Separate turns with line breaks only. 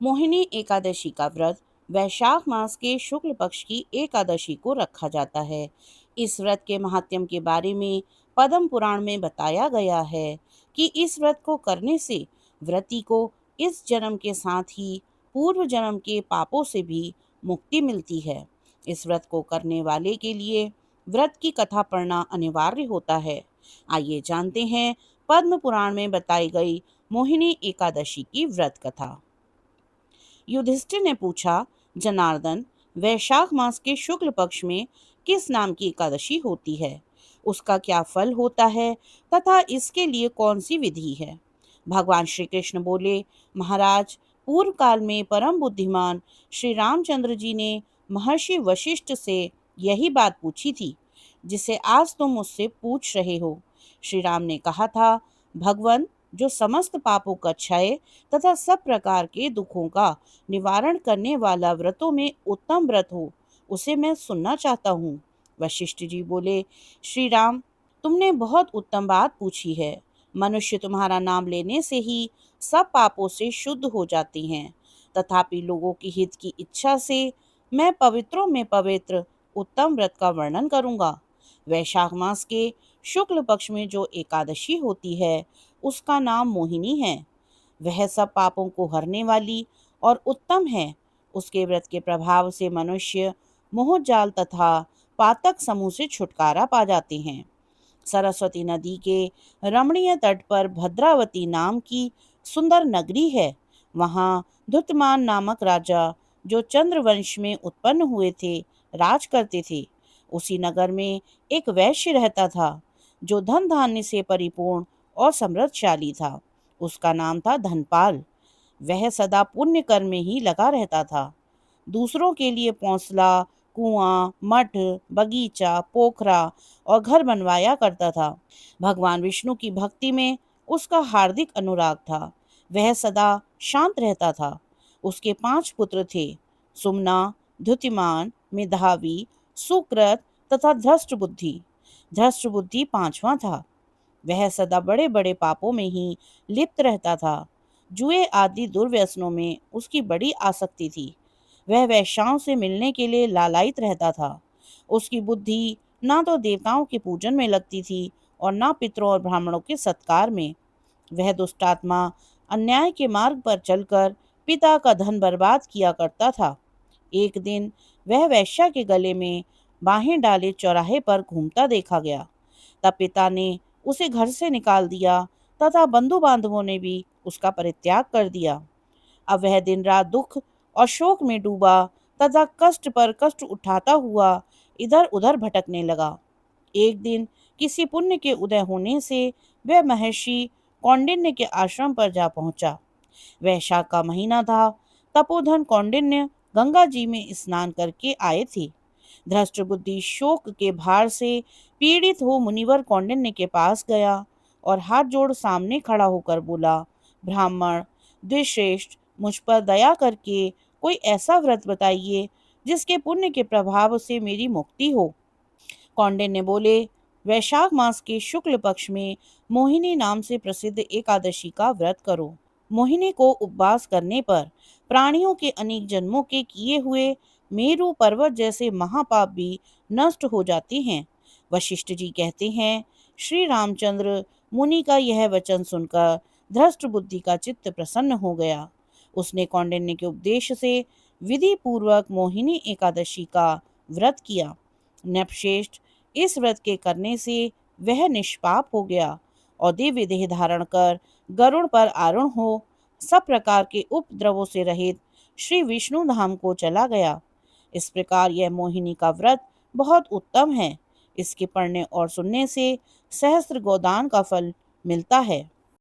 मोहिनी एकादशी का व्रत वैशाख मास के शुक्ल पक्ष की एकादशी को रखा जाता है। इस व्रत के महात्म्य के बारे में पद्म पुराण में बताया गया है कि इस व्रत को करने से व्रती को इस जन्म के साथ ही पूर्व जन्म के पापों से भी मुक्ति मिलती है। इस व्रत को करने वाले के लिए व्रत की कथा पढ़ना अनिवार्य होता है। आइए जानते हैं पद्म पुराण में बताई गई मोहिनी एकादशी की व्रत कथा। युधिष्ठिर ने पूछा, जनार्दन, वैशाख मास के शुक्ल पक्ष में किस नाम की एकादशी होती है? उसका क्या फल होता है तथा इसके लिए कौन सी विधि है? भगवान श्री कृष्ण बोले, महाराज, पूर्व काल में परम बुद्धिमान श्री रामचंद्र जी ने महर्षि वशिष्ठ से यही बात पूछी थी जिसे आज तुम मुझसे पूछ रहे हो। श्री राम ने कहा था, भगवन, जो समस्त पापों का क्षय तथा सब प्रकार के दुखों का निवारण करने वाला व्रतों में उत्तम व्रत हो, उसे मैं सुनना चाहता हूँ। वशिष्ठ जी बोले, श्री राम, तुमने बहुत उत्तम बात पूछी है। मनुष्य तुम्हारा नाम लेने से ही सब पापों से शुद्ध हो जाते हैं। तथापि लोगों की हित की इच्छा से मैं पवित्रों में पवित्र उत्तम व्रत का वर्णन करूंगा। वैशाख मास के शुक्ल पक्ष में जो एकादशी होती है उसका नाम मोहिनी है। वह सब पापों को हरने वाली और उत्तम है। उसके व्रत के प्रभाव से मनुष्य मोहजाल तथा पातक समूह से छुटकारा पा जाते हैं। सरस्वती नदी के रमणीय तट पर भद्रावती नाम की सुंदर नगरी है। वहाँ धुतमान नामक राजा, जो चंद्रवंश में उत्पन्न हुए थे, राज करते थे। उसी नगर में एक वैश्य रहता था जो धन धान्य से परिपूर्ण और समृद्धशाली था। उसका नाम था धनपाल। वह सदा पुण्य कर्म में ही लगा रहता था। दूसरों के लिए पौंसला, कुआं, मठ, बगीचा, पोखरा और घर बनवाया करता था। भगवान विष्णु की भक्ति में उसका हार्दिक अनुराग था। वह सदा शांत रहता था। उसके 5 पुत्र थे, सुमना, द्युतिमान, मेधावी, सुकृत तथा धृष्टबुद्धि। धृष्टबुद्धि 5वां था। वह सदा बड़े बड़े पापों में ही लिप्त रहता था। जुए आदि दुर्व्यसनों में उसकी बड़ी आसक्ति थी। वह वैश्याओं से मिलने के लिए लालायित रहता था। उसकी बुद्धि ना तो देवताओं के पूजन में लगती थी और ना पितरों और ब्राह्मणों के सत्कार में। वह दुष्टात्मा अन्याय के मार्ग पर चलकर पिता का धन बर्बाद किया करता था। एक दिन वह वैश्या के गले में बाहें डाले चौराहे पर घूमता देखा गया। तब पिता ने उसे घर से निकाल दिया तथा बंधु बांधवों ने भी उसका परित्याग कर दिया। अब वह दिन रात दुख और शोक में डूबा तथा कष्ट पर कष्ट उठाता हुआ इधर उधर भटकने लगा। एक दिन किसी पुण्य के उदय होने से वह महर्षि कौंडिन्य के आश्रम पर जा पहुंचा। वैशाख का महीना था। तपोधन कौंडिन्य गंगा जी में स्नान करके आए थे। धृष्ट बुद्धि शोक के भार से पीड़ित हो मुनिवर कौंडिन्य के पास गया और हाथ जोड़ सामने खड़ा होकर बोला, ब्राह्मण द्विश्रेष्ठ, मुझ पर दया करके कोई ऐसा व्रत बताइए जिसके पुण्य के प्रभाव से मेरी मुक्ति हो। कौंडिन्य बोले, वैशाख मास के शुक्ल पक्ष में मोहिनी नाम से प्रसिद्ध एकादशी का व्रत करो। मोहिनी को उपवास करने पर प्राणियों के अनेक जन्मों के किए हुए मेरु पर्वत जैसे महापाप भी नष्ट हो जाते हैं। वशिष्ठ जी कहते हैं, श्री रामचंद्र मुनि का यह वचन सुनकर धृष्ट बुद्धि का चित्त प्रसन्न हो गया। उसने कौंडिन्य के उपदेश से विधि पूर्वक मोहिनी एकादशी का व्रत किया। नृपश्रेष्ठ, इस व्रत के करने से वह निष्पाप हो गया और दिव्य देह धारण कर गरुड़ पर आरूढ़ हो सब प्रकार के उपद्रवों से रहित श्री विष्णु धाम को चला गया। इस प्रकार यह मोहिनी का व्रत बहुत उत्तम है। इसके पढ़ने और सुनने से सहस्त्र गोदान का फल मिलता है।